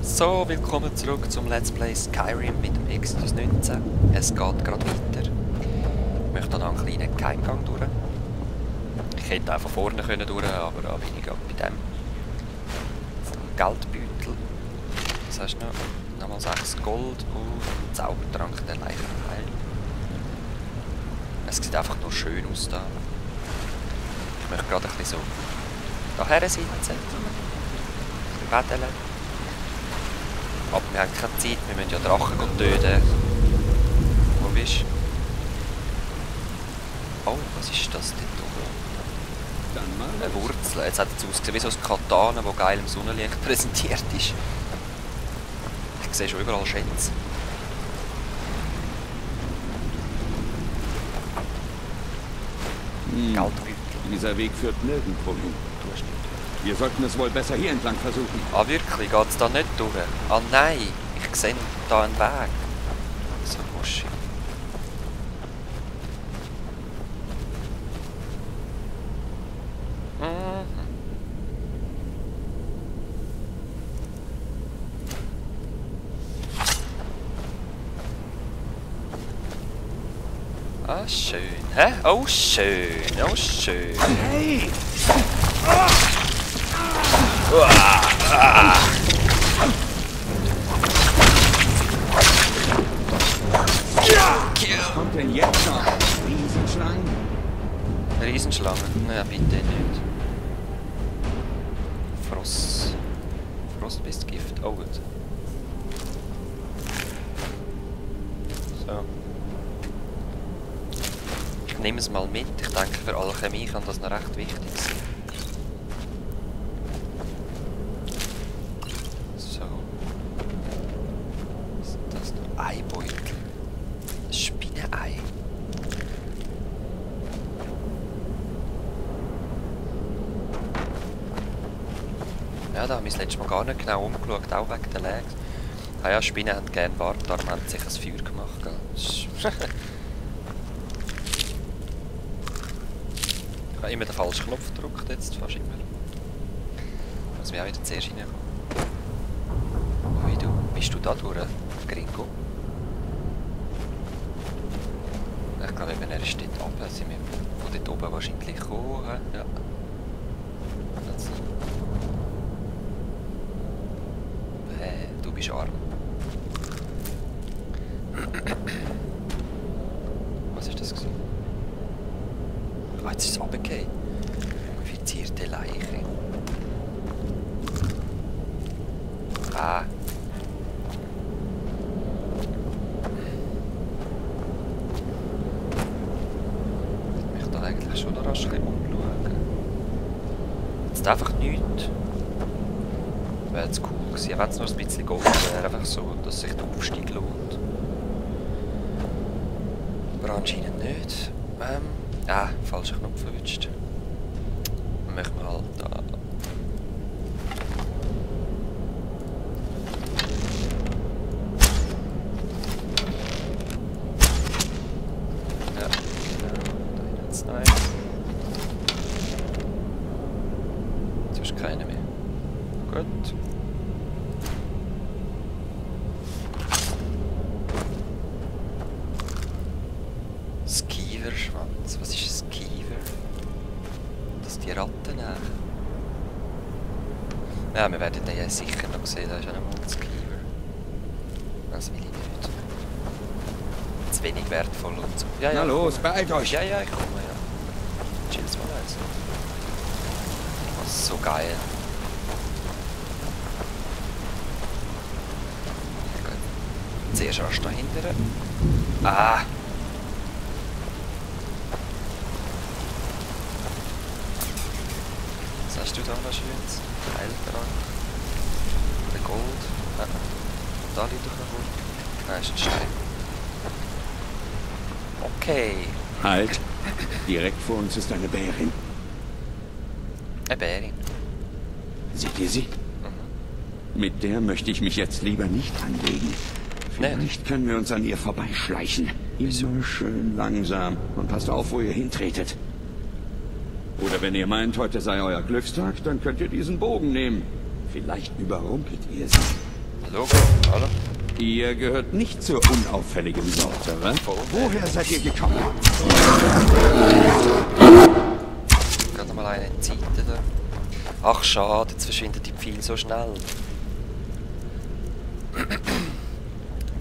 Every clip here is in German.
So, willkommen zurück zum Let's Play Skyrim mit dem Exodus 19. Es geht gerade weiter. Ich möchte noch einen kleinen Geheimgang durch. Ich hätte auch von vorne durch können, aber da bin ich gerade bei dem. Vom Geldbeutel. Was hast du noch? Nochmal 6 Gold und Zaubertrank der Leichenheil. Es sieht einfach nur schön aus da. Ich möchte gerade ein bisschen so daher sitzen. Ein bisschen wedeln. Aber wir haben keine Zeit, wir müssen ja Drachen töten. Wo bist du? Oh, was ist das denn da? Eine Wurzel. Jetzt hat es ausgesehen wie so ein Katana, das geil im Sonnenlicht präsentiert ist. Ich sehe schon überall Schätze. Geldbeutel. Dieser Weg führt nirgendwo hin. Wir sollten es wohl besser hier entlang versuchen. Ah, wirklich? Geht es da nicht durch? Ah, nein! Ich sehe da einen Weg. So wuschig. Ah, schön. Hä? Oh, schön. Oh, schön. Hey! Was kommt denn jetzt noch? Riesenschlangen? Riesenschlangen? Ja, bitte nicht. Frostbistgift. Oh gut. So. Ich nehme es mal mit. Ich denke, für Alchemie kann das noch recht wichtig sein. So. Was ist das da? Eibeutel. Spinnenei. Ja, da haben wir das letzte Mal gar nicht genau umgeschaut, auch wegen der Lags. Ah ja, Spinnen haben gerne warm, darum haben sie sich ein Feuer gemacht. Ich habe immer den falschen Knopf gedrückt, jetzt fast immer. Muss mir auch wieder zuerst reinkommen. Ui, bist du da durch, Gringo? Ich glaube, er ist dort runter, sind wir von dort oben wahrscheinlich gekommen. Ja. Du bist arm. Was ist das gewesen? Ah, jetzt ist es runtergefallen. Mumifizierte Leiche. Ah. Ich möchte da eigentlich schon noch rasch ein bisschen umschauen. Jetzt einfach nichts. Wäre jetzt cool gewesen, wenn es nur ein bisschen Gold wäre, einfach so, dass sich der Aufstieg lohnt. Aber anscheinend nicht. Falscher Knopf erwischt. Dann machen wir halt da. Ja, genau. Da jetzt nein. Jetzt ist keiner mehr. Gut. Skiverschwanz. Was ist ein Skiver? Das die Ratten nehmen. Ja, wir werden den ja sicher noch sehen. Da ist ja noch mal ein Skiver. Das will ich nicht. Zu wenig wertvoll und so. Ja, ja. Na los, beeilt euch! Ja, ja, ich komme, ja. Chill's mal also. Das ist so geil. Zuerst erst da hinten. Ah! Was hast du da noch Schönes? Heiltrank. Der Gold. Ah, da liegt doch noch Gold. Nein, ist ein Stein. Okay. Halt! Direkt vor uns ist eine Bärin. Eine Bärin. Seht ihr sie? Mit der möchte ich mich jetzt lieber nicht anlegen. Vielleicht können wir uns an ihr vorbeischleichen. Immer schön langsam. Und passt auf, wo ihr hintretet. Oder wenn ihr meint, heute sei euer Glückstag, dann könnt ihr diesen Bogen nehmen. Vielleicht überrumpelt ihr sie. Logo, hallo? Ihr gehört nicht zur unauffälligen Sorte, wa? Woher seid ihr gekommen? Gerade nochmal eine Zeit da. Ach schade, jetzt verschwindet die Pfeil so schnell.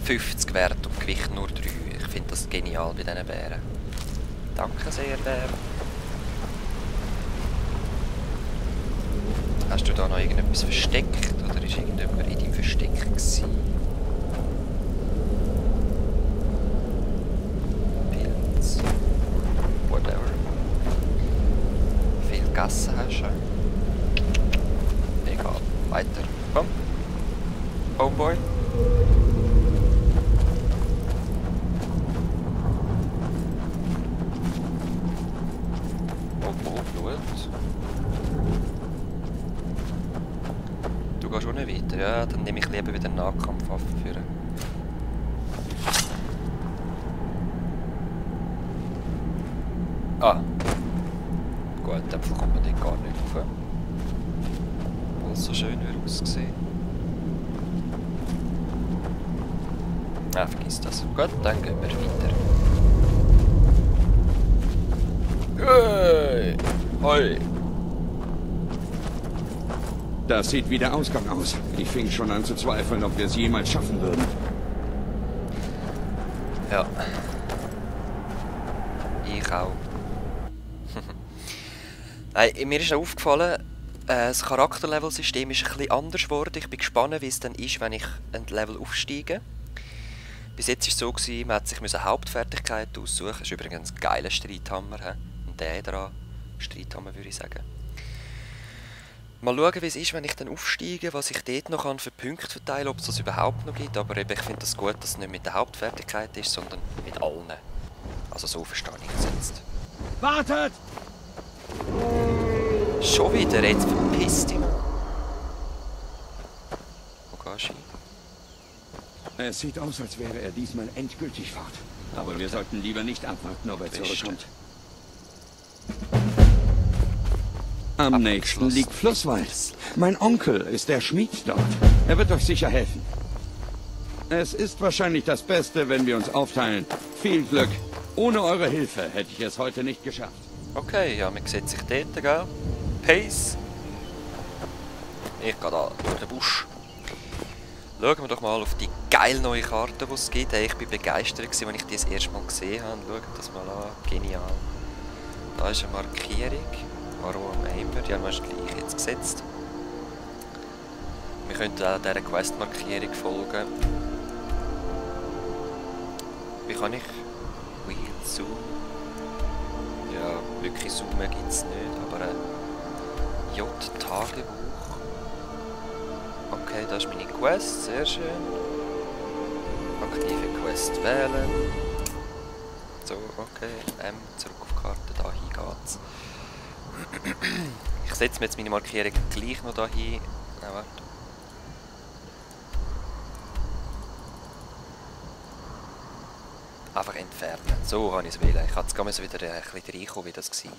50 Wert und Gewicht nur 3. Ich finde das genial bei diesen Bären. Danke sehr, Bär. Hast du da noch irgendetwas versteckt? Oder ist irgendjemand in deinem Versteck gewesen? Pilz. Whatever. Viel gegessen hast du schon. Egal. Weiter. Komm. Homeboy. Du gehst auch nicht weiter, ja, dann nehme ich lieber wieder einen Nahkampfwaffe führen. Ah. Gut, dann kommt man dort gar nicht rauf. Obwohl es so schön wird aussehen. Ah, vergiss das. Gut, dann gehen wir weiter. Hey! Hoi! Das sieht wie der Ausgang aus. Ich fing schon an zu zweifeln, ob wir es jemals schaffen würden. Ja. Ich auch. Nein, mir ist auch aufgefallen, das Charakterlevel-System ist ein bisschen anders geworden. Ich bin gespannt, wie es dann ist, wenn ich ein Level aufsteige. Bis jetzt war es so, man hat sich eine Hauptfertigkeit aussuchen. Das ist übrigens ein geiler Streithammer. Und der dran. Streithammer würde ich sagen. Mal schauen, wie es ist, wenn ich dann aufsteige, was ich dort noch für Punkte verteilen kann, ob es das überhaupt noch gibt. Aber eben, ich finde es das gut, dass es nicht mit der Hauptfertigkeit ist, sondern mit allen. Also so verstehe ich es jetzt. Wartet! Schon wieder? Jetzt verpisst dich. Wo gehst du hin? Es sieht aus, als wäre er diesmal endgültig fort. Aber wir sollten lieber nicht abwarten, ob er zurückkommt. Am nächsten liegt Flusswald. Mein Onkel ist der Schmied dort. Er wird euch sicher helfen. Es ist wahrscheinlich das Beste, wenn wir uns aufteilen. Viel Glück. Ohne eure Hilfe hätte ich es heute nicht geschafft. Okay, ja, man sieht sich dort, gell? Peace! Ich gehe da durch den Busch. Schauen wir doch mal auf die geile neue Karte, die es gibt. Ich war begeistert, als ich die das erste Mal gesehen habe. Schaut das mal an. Genial. Da ist eine Markierung. Warum immer? Die haben wir gleich jetzt gesetzt. Wir könnten auch dieser Quest-Markierung folgen. Wie kann ich? Wheel Zoom. Ja, wirklich zoomen gibt es nicht, aber ein J-Tagebuch. Okay, das ist meine Quest, sehr schön. Aktive Quest wählen. So, okay, zurück auf die Karte, dahin geht's. Ich setze mir jetzt meine Markierung gleich noch dahin. Nein, warte. Einfach entfernen. So habe ich es wählen. Ich kann jetzt wieder ein bisschen reinkommen, wie das war.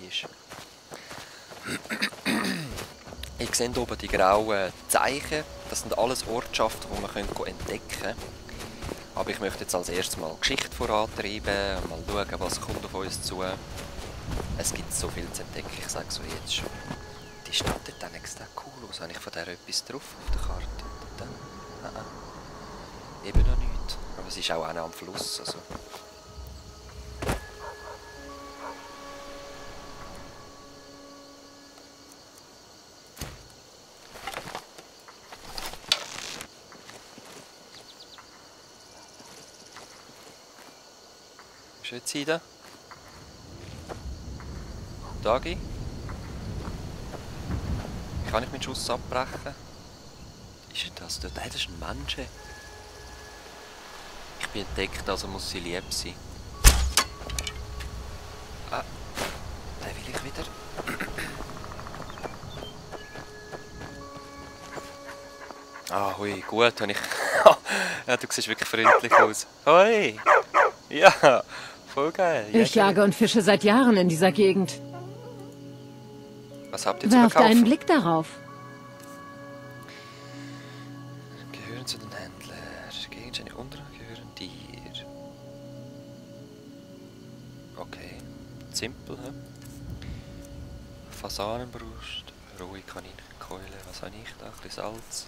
Ihr seht oben die grauen Zeichen. Das sind alles Ortschaften, die man entdecken kann. Aber ich möchte jetzt als erstes mal Geschichte vorantreiben und mal schauen, was kommt auf uns zu. Es gibt so viel zu entdecken, ich sage so jetzt schon. Die Stadt dort sieht cool aus. Habe ich von der etwas drauf auf der Karte? Eben noch nicht. Aber es ist auch einer am Fluss. Also. Ist jetzt hier? Dagi? Wie kann ich meinen Schuss abbrechen? Ist das dort? Nein, das ist ein Mensch. Ich bin entdeckt, also muss sie lieb sein. Ah, den will ich wieder. Ah, hui, gut, habe ich... Ja, du siehst wirklich freundlich aus. Hoi! Ja, voll geil. Ich jage und fische seit Jahren in dieser Gegend. Was habt ihr zu verkaufen? verkaufen? Werft einen Blick darauf. Gehören zu den Händlern. Gegenstände unter gehören dir. Okay. Simpel, hä? Fasanenbrust, rohe Kaninchenkeule, was habe ich da? Ein bisschen Salz.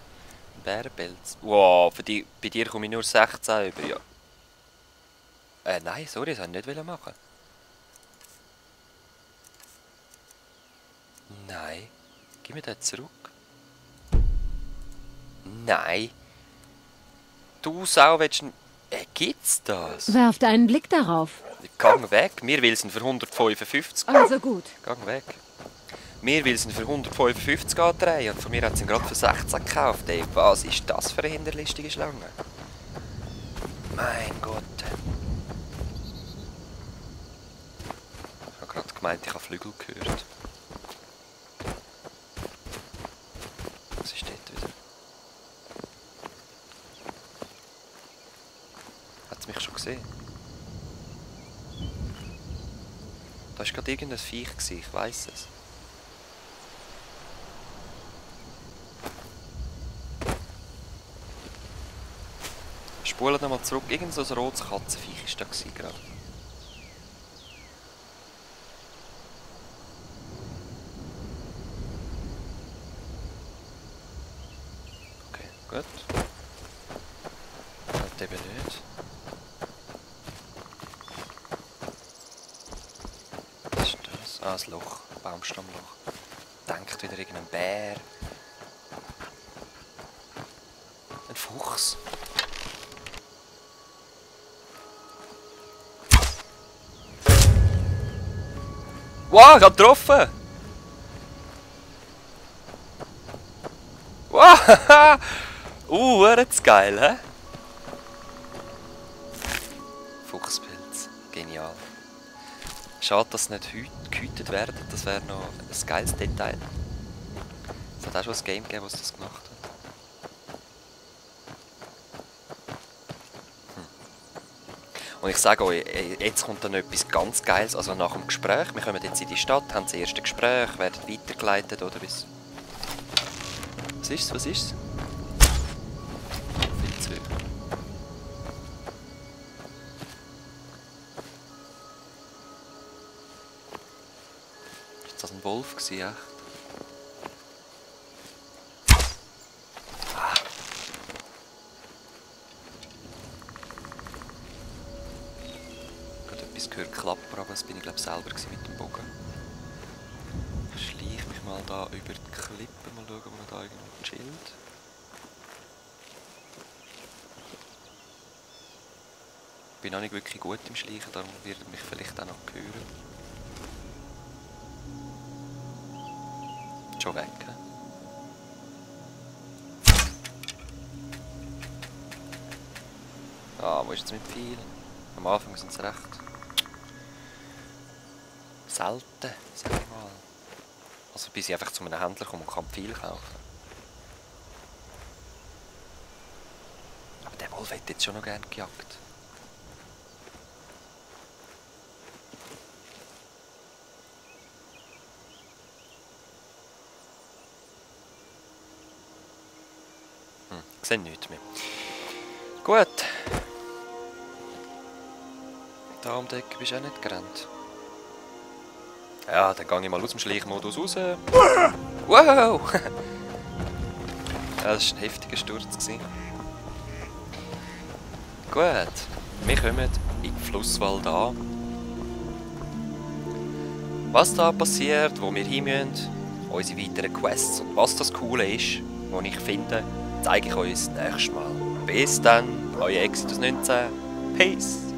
Bärenpelz. Wow, bei dir komme ich nur 16 über, ja. Nein, sorry, das wollte ich nicht machen. Nein. Gib mir den zurück. Nein. Du Sau willst... gibt's das? Werft einen Blick darauf. Gang weg. Wir will sie für 155. Also gut. Gang weg. Wir will sie für 155 andrehen und von mir hat sie ihn gerade für 16 gekauft. Ey, was ist das für eine hinterlistige Schlange? Mein Gott. Ich habe gerade gemeint, ich habe Flügel gehört. Was ist dort wieder? Hat es mich schon gesehen? Da war gerade irgendein Viech, ich weiss es. Spulen nochmal zurück. Irgend so ein rotes Katzenviech war da gerade. Okay, gut. Halt eben nicht. Was ist das? Ah, das Loch. Baumstammloch. Denkt wieder irgendein Bär. Ein Fuchs. Wow, ich hab getroffen! Wow, das geil, hä? Fuchspilz, genial. Schade, dass sie nicht gehütet werden, das wäre noch ein geiles Detail. Es hat auch schon ein Game gegeben, das das gemacht hat. Und ich sage euch, jetzt kommt dann etwas ganz Geiles, also nach dem Gespräch. Wir kommen jetzt in die Stadt, haben das erste Gespräch, werden weitergeleitet oder bis... Was ist's? Was ist's? Viel zu hoch. Ist das ein Wolf gewesen, echt? Gehört Klapper, aber das bin ich glaube selber mit dem Bogen. Ich schleiche mich mal da über die Klippe, mal schauen, wo da irgendwo chillt. Ich bin auch nicht wirklich gut im Schleichen, darum wird er mich vielleicht auch noch hören. Schon weg, he? Ah, wo ist jetzt mit viel? Am Anfang sind es recht selten, sag ich mal. Also bis ich einfach zu einem Händler komme und kann viel kaufen. Aber der Wolf hätte jetzt schon noch gerne gejagt. Ich sehe nichts mehr. Gut. Da um die Ecke bist du auch nicht gerannt. Ja, dann gehe ich mal aus dem Schleichmodus raus. Wow! Ja, das war ein heftiger Sturz. Gut, wir kommen in den Flusswald an. Was da passiert, wo wir hin müssen, unsere weiteren Quests und was das Coole ist, was ich finde, zeige ich euch das nächste Mal. Bis dann, euer Exodus 19. Peace!